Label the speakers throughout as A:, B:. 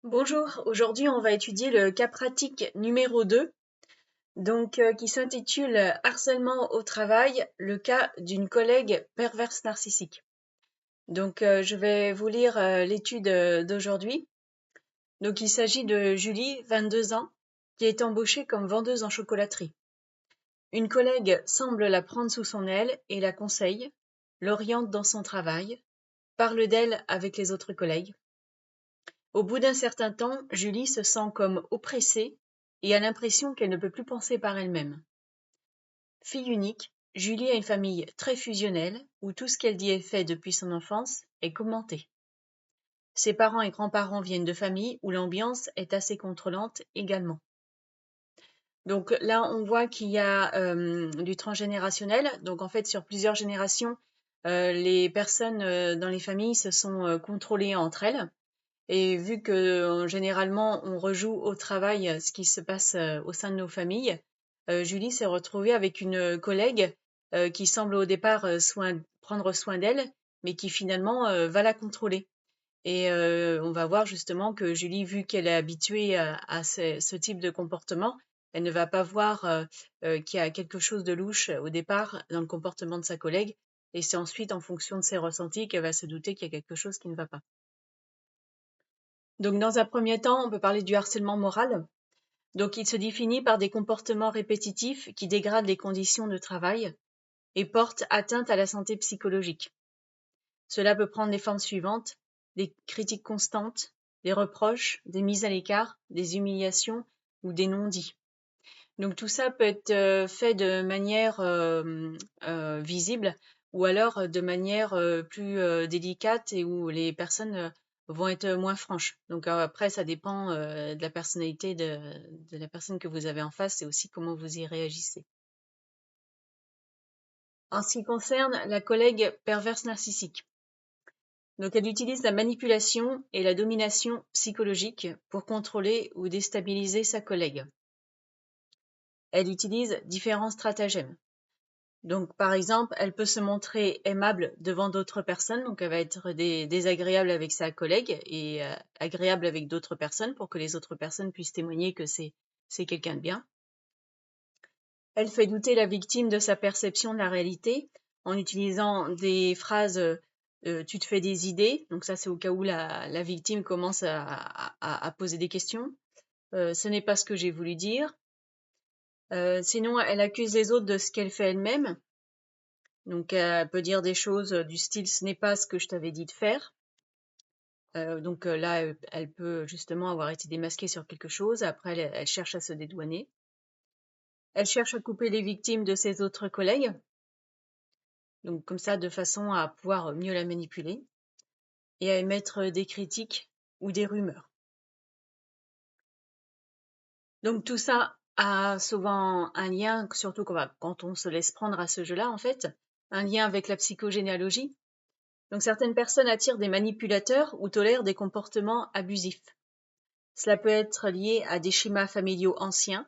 A: Bonjour, aujourd'hui on va étudier le cas pratique numéro 2, qui s'intitule Harcèlement au travail, le cas d'une collègue perverse narcissique. Je vais vous lire l'étude d'aujourd'hui. Donc il s'agit de Julie, 22 ans, qui est embauchée comme vendeuse en chocolaterie. Une collègue semble la prendre sous son aile et la conseille, l'oriente dans son travail, parle d'elle avec les autres collègues. Au bout d'un certain temps, Julie se sent comme oppressée et a l'impression qu'elle ne peut plus penser par elle-même. Fille unique, Julie a une famille très fusionnelle où tout ce qu'elle dit et fait depuis son enfance est commenté. Ses parents et grands-parents viennent de familles où l'ambiance est assez contrôlante également. Donc là, on voit qu'il y a du transgénérationnel. Donc en fait, sur plusieurs générations, les personnes dans les familles se sont contrôlées entre elles. Et vu que généralement on rejoue au travail ce qui se passe au sein de nos familles, Julie s'est retrouvée avec une collègue qui semble au départ prendre soin d'elle, mais qui finalement va la contrôler. Et on va voir justement que Julie, vu qu'elle est habituée à ce type de comportement, elle ne va pas voir qu'il y a quelque chose de louche au départ dans le comportement de sa collègue. Et c'est ensuite en fonction de ses ressentis qu'elle va se douter qu'il y a quelque chose qui ne va pas. Donc, dans un premier temps, on peut parler du harcèlement moral. Donc, il se définit par des comportements répétitifs qui dégradent les conditions de travail et portent atteinte à la santé psychologique. Cela peut prendre les formes suivantes: des critiques constantes, des reproches, des mises à l'écart, des humiliations ou des non-dits. Donc, tout ça peut être fait de manière visible ou alors de manière plus délicate et où les personnes vont être moins franches. Donc après, ça dépend de la personnalité de la personne que vous avez en face et aussi comment vous y réagissez. En ce qui concerne la collègue perverse narcissique, donc elle utilise la manipulation et la domination psychologique pour contrôler ou déstabiliser sa collègue. Elle utilise différents stratagèmes. Donc, par exemple, elle peut se montrer aimable devant d'autres personnes, donc elle va être désagréable avec sa collègue et agréable avec d'autres personnes pour que les autres personnes puissent témoigner que c'est quelqu'un de bien. Elle fait douter la victime de sa perception de la réalité en utilisant des phrases tu te fais des idées, donc ça c'est au cas où la victime commence à poser des questions. Ce n'est pas ce que j'ai voulu dire. Sinon, elle accuse les autres de ce qu'elle fait elle-même. Donc, elle peut dire des choses du style ce n'est pas ce que je t'avais dit de faire. Là, elle peut justement avoir été démasquée sur quelque chose. Après, elle cherche à se dédouaner. Elle cherche à couper les victimes de ses autres collègues. Donc, comme ça, de façon à pouvoir mieux la manipuler et à émettre des critiques ou des rumeurs. Donc, tout ça a souvent un lien, surtout quand on se laisse prendre à ce jeu-là, en fait, un lien avec la psychogénéalogie. Donc certaines personnes attirent des manipulateurs ou tolèrent des comportements abusifs. Cela peut être lié à des schémas familiaux anciens,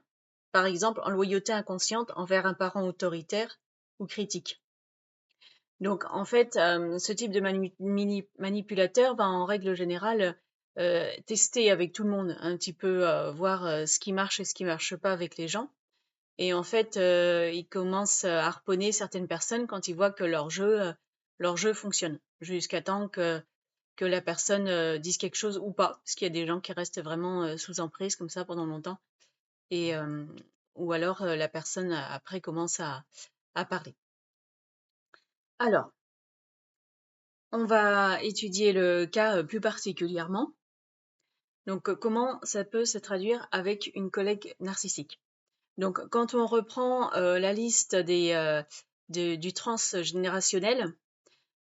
A: par exemple en loyauté inconsciente envers un parent autoritaire ou critique. Donc en fait, ce type de manipulateur va en règle générale tester avec tout le monde, un petit peu voir ce qui marche et ce qui marche pas avec les gens. Et en fait, il commence à harponner certaines personnes quand il voit que leur jeu fonctionne, jusqu'à temps que la personne dise quelque chose ou pas, parce qu'il y a des gens qui restent vraiment sous emprise comme ça pendant longtemps, et ou alors la personne après commence à parler. Alors, on va étudier le cas plus particulièrement. Donc, comment ça peut se traduire avec une collègue narcissique? Donc, quand on reprend la liste du transgénérationnel,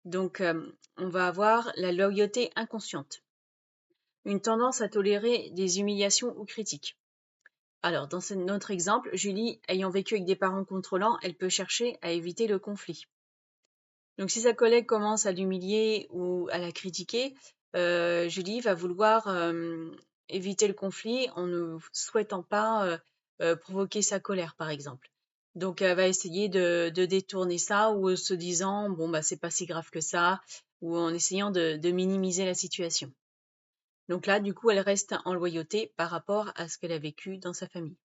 A: on va avoir la loyauté inconsciente, une tendance à tolérer des humiliations ou critiques. Alors, dans notre exemple, Julie, ayant vécu avec des parents contrôlants, elle peut chercher à éviter le conflit. Donc, si sa collègue commence à l'humilier ou à la critiquer, Julie va vouloir éviter le conflit en ne souhaitant pas provoquer sa colère, par exemple. Donc, elle va essayer de détourner ça ou se disant, bon, bah, c'est pas si grave que ça, ou en essayant de minimiser la situation. Donc là, du coup, elle reste en loyauté par rapport à ce qu'elle a vécu dans sa famille.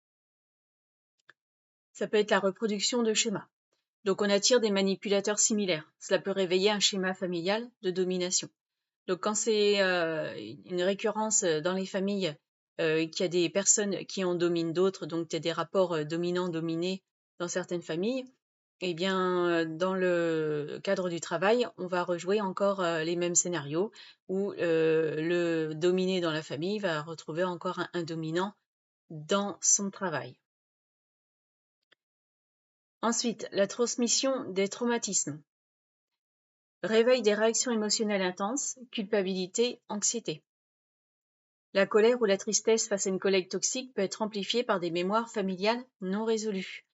A: Ça peut être la reproduction de schémas. Donc on attire des manipulateurs similaires. Cela peut réveiller un schéma familial de domination. Donc quand c'est une récurrence dans les familles, qu'il y a des personnes qui en dominent d'autres, donc il y a des rapports dominants-dominés dans certaines familles, eh bien dans le cadre du travail, on va rejouer encore les mêmes scénarios où le dominé dans la famille va retrouver encore un dominant dans son travail. Ensuite, la transmission des traumatismes. Réveil des réactions émotionnelles intenses, culpabilité, anxiété. La colère ou la tristesse face à une collègue toxique peut être amplifiée par des mémoires familiales non résolues.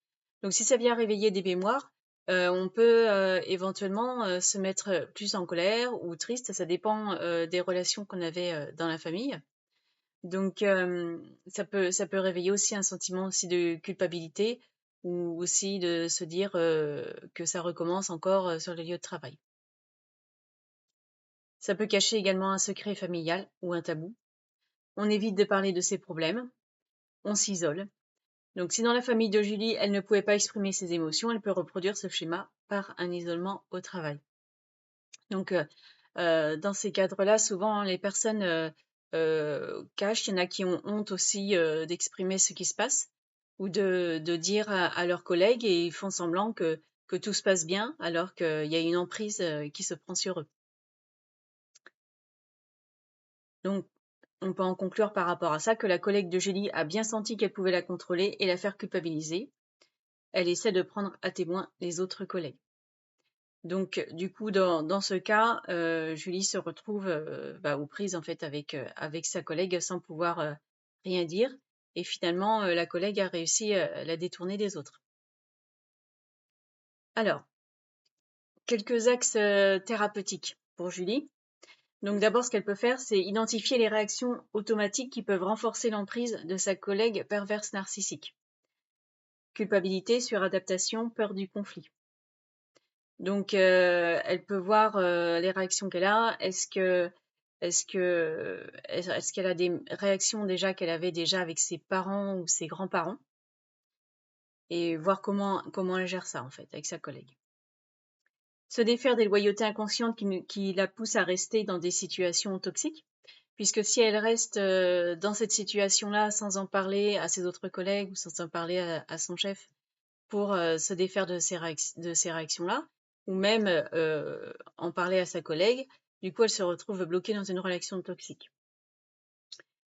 A: Donc si ça vient réveiller des mémoires, on peut éventuellement se mettre plus en colère ou triste, ça dépend des relations qu'on avait dans la famille. Donc ça peut réveiller aussi un sentiment aussi de culpabilité ou aussi de se dire que ça recommence encore sur le lieu de travail. Ça peut cacher également un secret familial ou un tabou. On évite de parler de ses problèmes, on s'isole. Donc si dans la famille de Julie, elle ne pouvait pas exprimer ses émotions, elle peut reproduire ce schéma par un isolement au travail. Donc dans ces cadres-là, souvent les personnes cachent, il y en a qui ont honte aussi d'exprimer ce qui se passe ou de dire à leurs collègues et ils font semblant que tout se passe bien alors qu'il y a une emprise qui se prend sur eux. Donc on peut en conclure par rapport à ça que la collègue de Julie a bien senti qu'elle pouvait la contrôler et la faire culpabiliser. Elle essaie de prendre à témoin les autres collègues. Donc, du coup, dans ce cas, Julie se retrouve aux prises en fait avec sa collègue sans pouvoir rien dire. Et finalement, la collègue a réussi à la détourner des autres. Alors, quelques axes thérapeutiques pour Julie. Donc d'abord, ce qu'elle peut faire, c'est identifier les réactions automatiques qui peuvent renforcer l'emprise de sa collègue perverse narcissique. Culpabilité, suradaptation, peur du conflit. Donc, elle peut voir les réactions qu'elle a. Est-ce qu'elle a des réactions déjà qu'elle avait déjà avec ses parents ou ses grands-parents et voir comment elle gère ça en fait avec sa collègue. Se défaire des loyautés inconscientes qui la poussent à rester dans des situations toxiques, puisque si elle reste dans cette situation-là sans en parler à ses autres collègues ou sans en parler à son chef pour se défaire de ces réactions-là, ou même en parler à sa collègue, du coup elle se retrouve bloquée dans une relation toxique.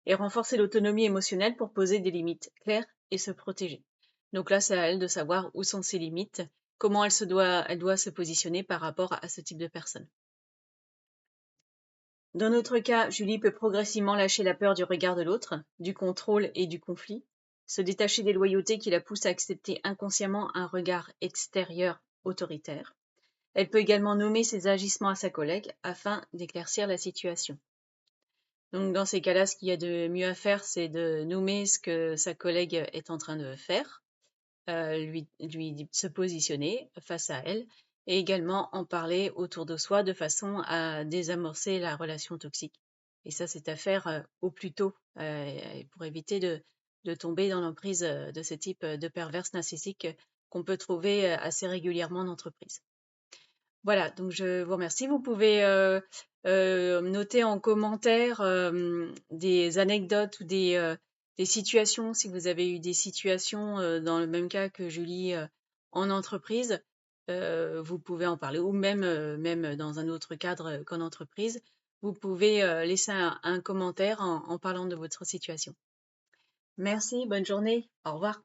A: Et renforcer l'autonomie émotionnelle pour poser des limites claires et se protéger. Donc là, c'est à elle de savoir où sont ses limites, comment elle doit se positionner par rapport à ce type de personne. Dans notre cas, Julie peut progressivement lâcher la peur du regard de l'autre, du contrôle et du conflit, se détacher des loyautés qui la poussent à accepter inconsciemment un regard extérieur autoritaire. Elle peut également nommer ses agissements à sa collègue afin d'éclaircir la situation. Donc dans ces cas-là, ce qu'il y a de mieux à faire, c'est de nommer ce que sa collègue est en train de faire, lui se positionner face à elle et également en parler autour de soi de façon à désamorcer la relation toxique. Et ça, c'est à faire au plus tôt pour éviter de tomber dans l'emprise de ce type de perverse narcissique qu'on peut trouver assez régulièrement en entreprise. Voilà, donc je vous remercie. Vous pouvez noter en commentaire des anecdotes ou des situations, si vous avez eu des situations dans le même cas que Julie en entreprise, vous pouvez en parler, ou même dans un autre cadre qu'en entreprise, vous pouvez laisser un commentaire en parlant de votre situation. Merci, bonne journée, au revoir.